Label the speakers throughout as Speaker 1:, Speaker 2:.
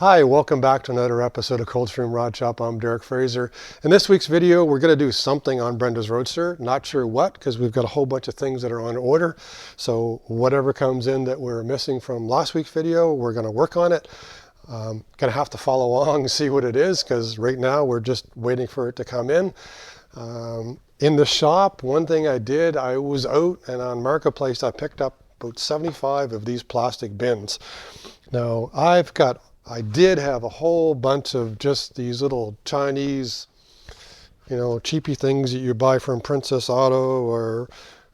Speaker 1: Hi, welcome back to another episode of Coldstream Rod Shop. I'm Derek Fraser. In this week's video, we're going to do something on Brenda's Roadster. Not sure what, because we've got a whole bunch of things that are on order. So whatever comes in that we're missing from last week's video, we're going to work on it. Going to have to follow along and see what it is, because right now we're just waiting for it to come in. In the shop, one thing I did, I was out and on Marketplace, I picked up about 75 of these plastic bins. Now, I did have a whole bunch of just these little Chinese, cheapy things that you buy from Princess Auto or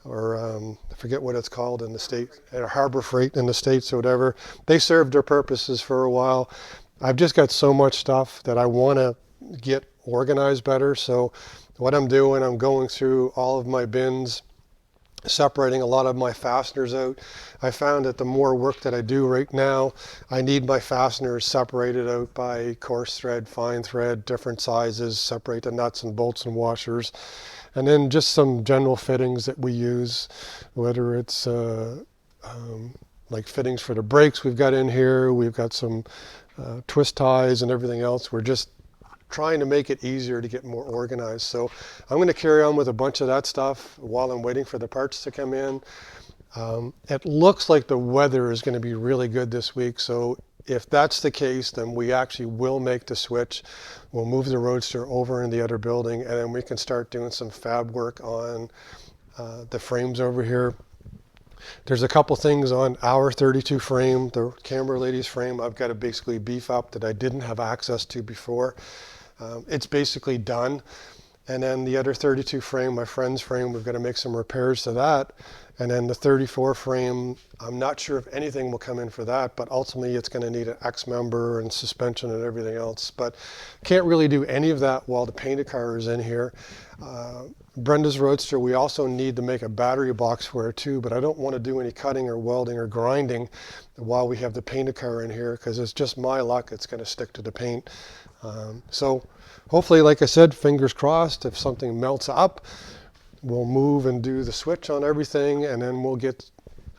Speaker 1: I forget what it's called in the States, or Harbor Freight in the States or whatever. They served their purposes for a while. I've just got so much stuff that I want to get organized better. So what I'm doing, I'm going through all of my bins, separating a lot of my fasteners out. I found that the more work that I do right now, I need my fasteners separated out by coarse thread, fine thread, different sizes, separate the nuts and bolts and washers, and then just some general fittings that we use, whether it's like fittings for the brakes we've got in here, we've got some twist ties and everything else. We're just trying to make it easier to get more organized. So I'm going to carry on with a bunch of that stuff while I'm waiting for the parts to come in. It looks like the weather is going to be really good this week. So if that's the case, then we actually will make the switch. We'll move the Roadster over in the other building, and then we can start doing some fab work on the frames over here. There's a couple things on our 32 frame, the camera lady's frame. I've got to basically beef up that I didn't have access to before. It's basically done. And then the other 32 frame, my friend's frame, we've got to make some repairs to that. And then the 34 frame, I'm not sure if anything will come in for that, but ultimately it's going to need an X member and suspension and everything else. But can't really do any of that while the painted car is in here. Brenda's Roadster, we also need to make a battery box for it too, but I don't want to do any cutting or welding or grinding while we have the painted car in here, because it's just my luck it's going to stick to the paint. So hopefully, like I said, fingers crossed, if something melts up, we'll move and do the switch on everything, and then we'll get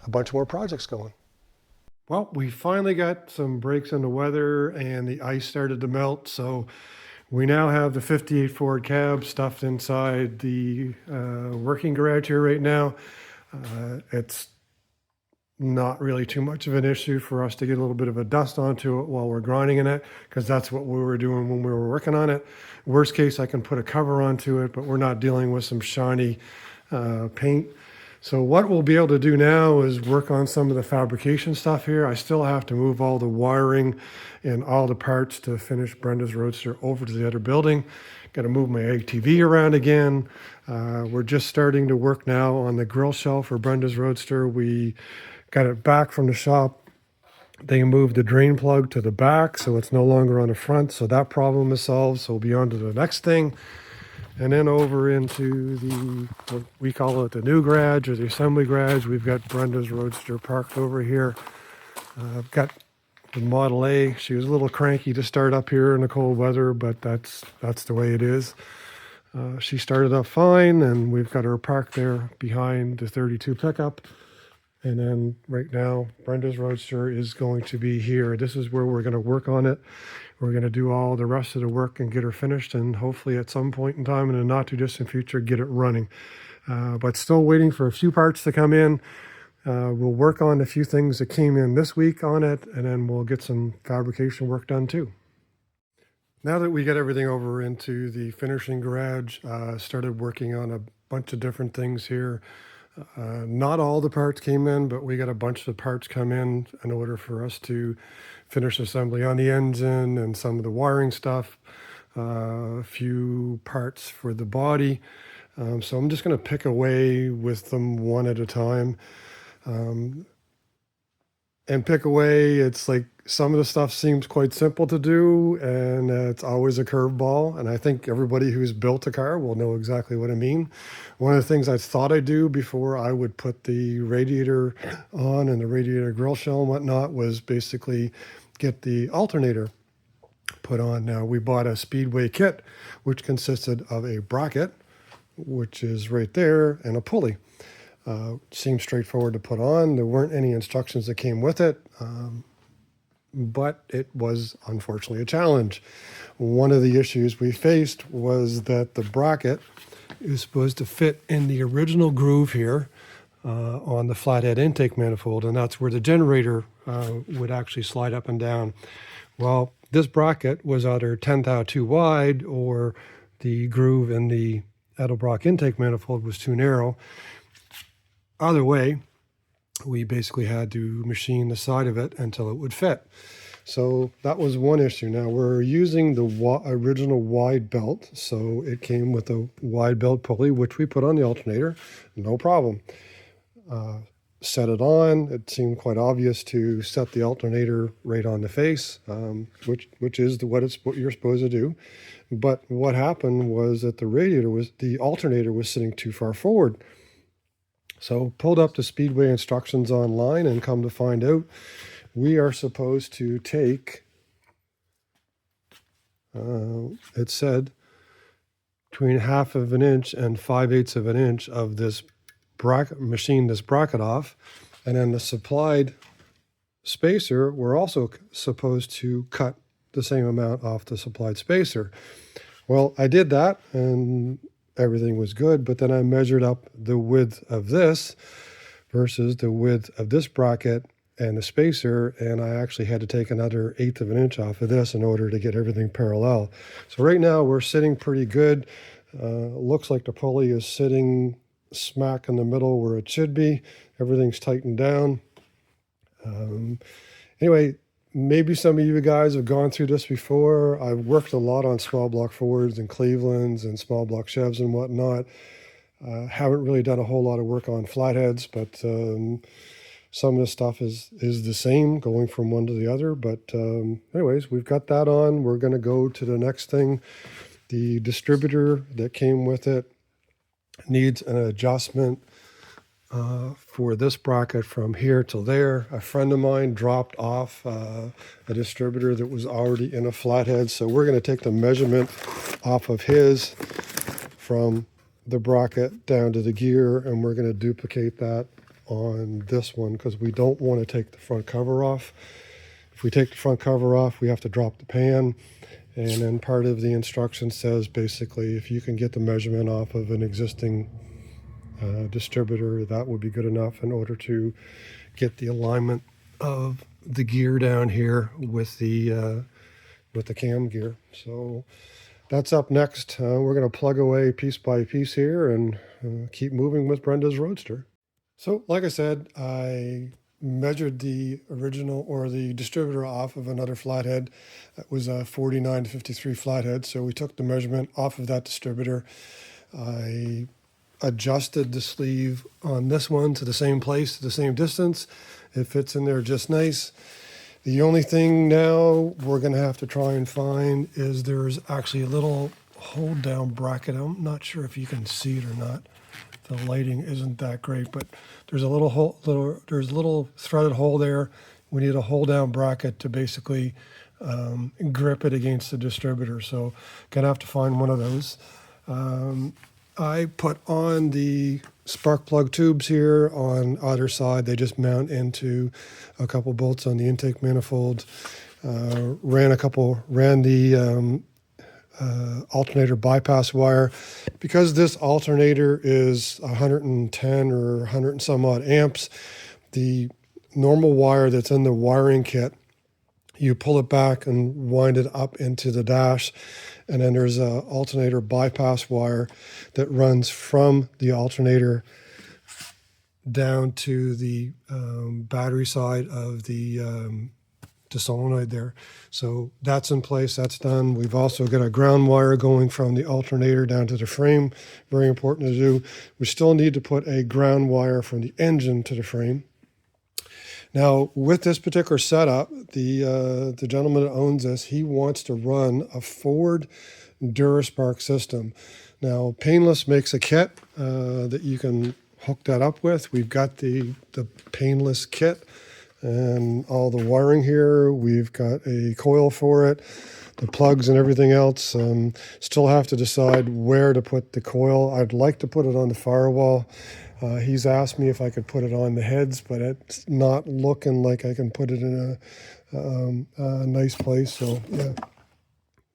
Speaker 1: a bunch more projects going. Well, we finally got some breaks in the weather and the ice started to melt, so we now have the 58 Ford cab stuffed inside the working garage here right now. It's not really too much of an issue for us to get a little bit of a dust onto it while we're grinding in it, because that's what we were doing when we were working on it. Worst case, I can put a cover onto it, but we're not dealing with some shiny paint. So what we'll be able to do now is work on some of the fabrication stuff here. I still have to move all the wiring and all the parts to finish Brenda's Roadster over to the other building. Got to move my ATV around again. We're just starting to work now on the grill shelf for Brenda's Roadster. We got it back from the shop. They moved the drain plug to the back, so it's no longer on the front. So that problem is solved. So we'll be on to the next thing. And then over into what we call it the new garage, or the assembly garage. We've got Brenda's Roadster parked over here. I've got the Model A. She was a little cranky to start up here in the cold weather, but that's the way it is. She started up fine, and we've got her parked there behind the 32 pickup. And then right now, Brenda's Roadster is going to be here. This is where we're going to work on it. We're going to do all the rest of the work and get her finished, and hopefully at some point in time in the not too distant future, get it running. But still waiting for a few parts to come in. We'll work on a few things that came in this week on it, and then we'll get some fabrication work done too. Now that we get everything over into the finishing garage, started working on a bunch of different things here. Not all the parts came in, but we got a bunch of parts come in order for us to finish assembly on the engine and some of the wiring stuff, a few parts for the body. So I'm just going to pick away with them one at a time. And pick away, it's like some of the stuff seems quite simple to do, and it's always a curveball. And I think everybody who's built a car will know exactly what I mean. One of the things I thought I'd do before I would put the radiator on and the radiator grill shell and whatnot was basically get the alternator put on. Now, we bought a Speedway kit, which consisted of a bracket, which is right there, and a pulley. Seemed straightforward to put on. There weren't any instructions that came with it. but it was unfortunately a challenge. One of the issues we faced was that the bracket is supposed to fit in the original groove here on the flathead intake manifold, and that's where the generator would actually slide up and down. Well, this bracket was either 10th too wide, or the groove in the Edelbrock intake manifold was too narrow. Either way, we basically had to machine the side of it until it would fit. So that was one issue. Now we're using the original wide belt, so it came with a wide belt pulley, which we put on the alternator, no problem. Set it on. It seemed quite obvious to set the alternator right on the face, which is what you're supposed to do. But what happened was that the alternator was sitting too far forward. So pulled up the Speedway instructions online, and come to find out, we are supposed to take, it said, between 1/2 inch and 5/8 of an inch of this bracket, machine this bracket off, and then the supplied spacer, we're also supposed to cut the same amount off the supplied spacer. Well, I did that, and everything was good, but then I measured up the width of this versus the width of this bracket and the spacer, and I actually had to take another 1/8 of an inch off of this in order to get everything parallel. So right now we're sitting pretty good. Looks like the pulley is sitting smack in the middle where it should be. Everything's tightened down. Anyway, maybe some of you guys have gone through this before. I've worked a lot on small block Fords and Clevelands and small block Chevs and whatnot. Haven't really done a whole lot of work on flatheads, but some of this stuff is the same going from one to the other. But anyways, we've got that on. We're going to go to the next thing. The distributor that came with it needs an adjustment for this bracket from here till there. A friend of mine dropped off a distributor that was already in a flathead, so we're going to take the measurement off of his from the bracket down to the gear, and we're going to duplicate that on this one because we don't want to take the front cover off. If we take the front cover off, we have to drop the pan, and then part of the instruction says basically if you can get the measurement off of an existing distributor, that would be good enough in order to get the alignment of the gear down here with the cam gear. So that's up next. We're going to plug away piece by piece here and keep moving with Brenda's Roadster. So like I said, I measured the original or the distributor off of another flathead. That was a 49 to 53 flathead. So we took the measurement off of that distributor. I adjusted the sleeve on this one to the same place, to the same distance. It fits in there just nice. The only thing now we're going to have to try and find is there's actually a little hold down bracket. I'm not sure if you can see it or not. The lighting isn't that great, but there's a little hole, there's a little threaded hole there. We need a hold down bracket to basically grip it against the distributor. So gonna have to find one of those. I put on the spark plug tubes here on either side. They just mount into a couple bolts on the intake manifold. Ran the alternator bypass wire. Because this alternator is 110 or 100 and some odd amps, the normal wire that's in the wiring kit, you pull it back and wind it up into the dash, and then there's an alternator bypass wire that runs from the alternator down to the battery side of the solenoid there. So that's in place, that's done. We've also got a ground wire going from the alternator down to the frame. Very important to do. We still need to put a ground wire from the engine to the frame. Now, with this particular setup, the gentleman that owns this, he wants to run a Ford DuraSpark system. Now, Painless makes a kit that you can hook that up with. We've got the Painless kit and all the wiring here. We've got a coil for it, the plugs and everything else. Still have to decide where to put the coil. I'd like to put it on the firewall. He's asked me if I could put it on the heads, but it's not looking like I can put it in nice place. So yeah,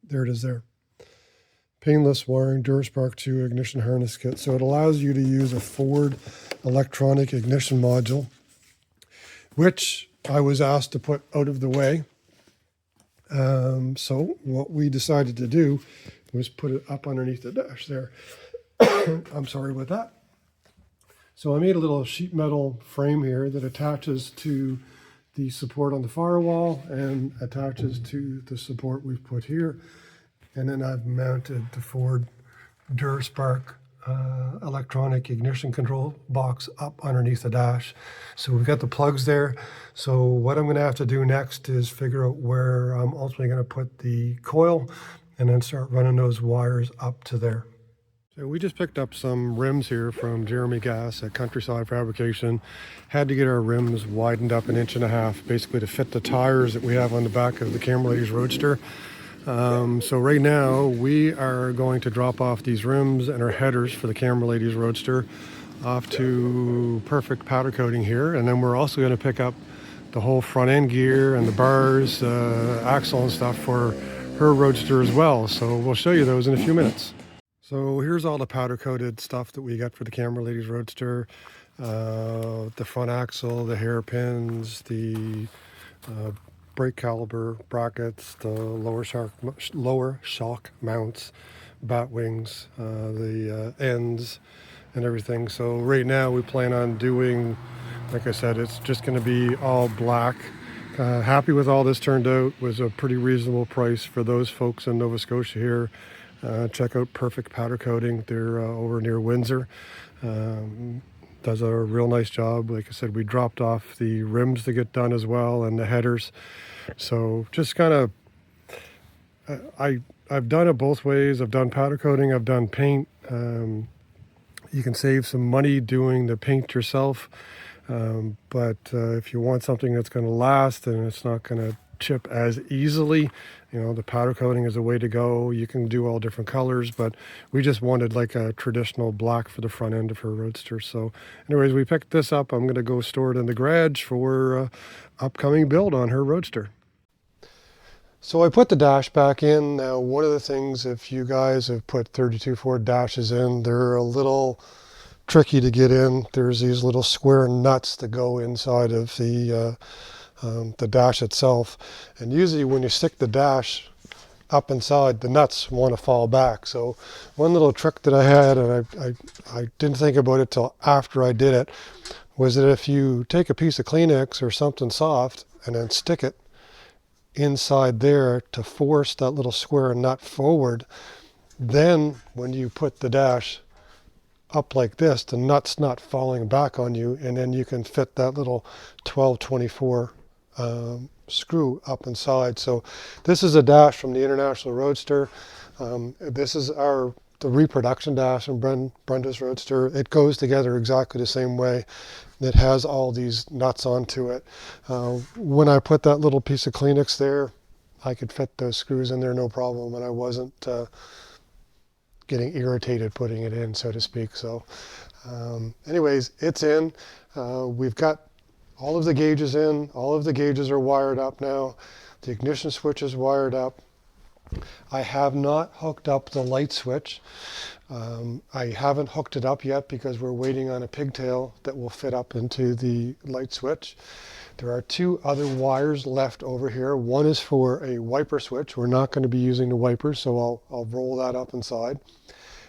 Speaker 1: there it is there. Painless wiring, Duraspark 2 ignition harness kit. So it allows you to use a Ford electronic ignition module, which I was asked to put out of the way. So what we decided to do was put it up underneath the dash there. I'm sorry about that. So I made a little sheet metal frame here that attaches to the support on the firewall and attaches to the support we've put here. And then I've mounted the Ford Duraspark electronic ignition control box up underneath the dash. So we've got the plugs there. So what I'm going to have to do next is figure out where I'm ultimately going to put the coil and then start running those wires up to there. So we just picked up some rims here from Jeremy Gass at Countryside Fabrication. Had to get our rims widened up 1.5 inches, basically to fit the tires that we have on the back of the Camera Ladies Roadster. So right now we are going to drop off these rims and our headers for the Camera Ladies Roadster off to Perfect powder coating here, and then we're also going to pick up the whole front end gear and the bars, axle and stuff for her Roadster as well. So we'll show you those in a few minutes. So here's all the powder coated stuff that we got for the Camera Ladies Roadster. The front axle, the hairpins, the brake caliper brackets, the lower shock mounts, bat wings, the ends and everything. So right now we plan on doing, like I said, it's just going to be all black. Happy with all this turned out. Was a pretty reasonable price for those folks in Nova Scotia here. Check out Perfect Powder Coating. They're over near Windsor. Does a real nice job. Like I said, we dropped off the rims to get done as well and the headers. So just kind of, I've done it both ways. I've done powder coating, I've done paint. You can save some money doing the paint yourself. But if you want something that's going to last and it's not going to chip as easily, you know, the powder coating is the way to go. You can do all different colors, but we just wanted like a traditional black for the front end of her Roadster. So anyways, we picked this up. I'm going to go store it in the garage for upcoming build on her Roadster. So I put the dash back in. Now, one of the things, if you guys have put 32 Ford dashes in, they're a little tricky to get in. There's these little square nuts that go inside of the dash itself, and usually when you stick the dash up inside, the nuts want to fall back. So one little trick that I had, and I didn't think about it till after I did it, was that if you take a piece of Kleenex or something soft and then stick it inside there to force that little square nut forward, then when you put the dash up like this, the nut's not falling back on you, and then you can fit that little 1224 screw up inside. So this is a dash from the International Roadster. This is the reproduction dash from Brenda's Roadster. It goes together exactly the same way. It has all these nuts onto it. When I put that little piece of Kleenex there, I could fit those screws in there no problem, and I wasn't getting irritated putting it in, so to speak. So anyways, it's in. We've got all of the gauges in. All of the gauges are wired up now. The ignition switch is wired up. I have not hooked up the light switch. I haven't hooked it up yet because we're waiting on a pigtail that will fit up into the light switch. There are two other wires left over here. One is for a wiper switch. We're not going to be using the wipers, so I'll roll that up inside.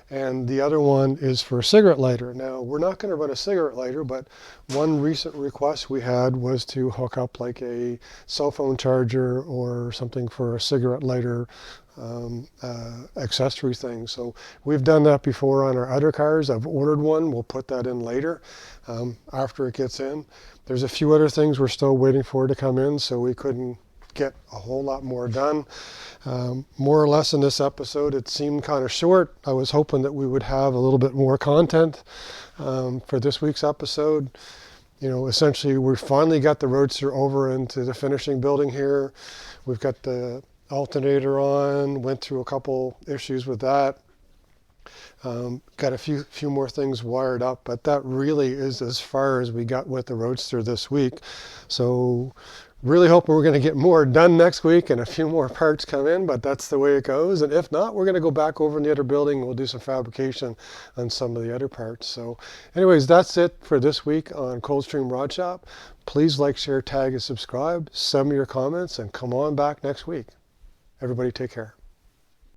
Speaker 1: And the other one is for a cigarette lighter. Now, we're not going to run a cigarette lighter, but one recent request we had was to hook up like a cell phone charger or something for a cigarette lighter accessory thing. So we've done that before on our other cars. I've ordered one. We'll put that in later after it gets in. There's a few other things we're still waiting for to come in, so we couldn't get a whole lot more done. More or less in this episode, it seemed kind of short. I was hoping that we would have a little bit more content for this week's episode. You know, essentially, we finally got the Roadster over into the finishing building here. We've got the alternator on, went through a couple issues with that. Got a few more things wired up, but that really is as far as we got with the Roadster this week. So Really hoping we're going to get more done next week and a few more parts come in, but that's the way it goes. And if not, we're going to go back over in the other building and we'll do some fabrication on some of the other parts. So anyways, that's it for this week on Coldstream Rod Shop. Please like, share, tag, and subscribe. Send me your comments and come on back next week. Everybody take care.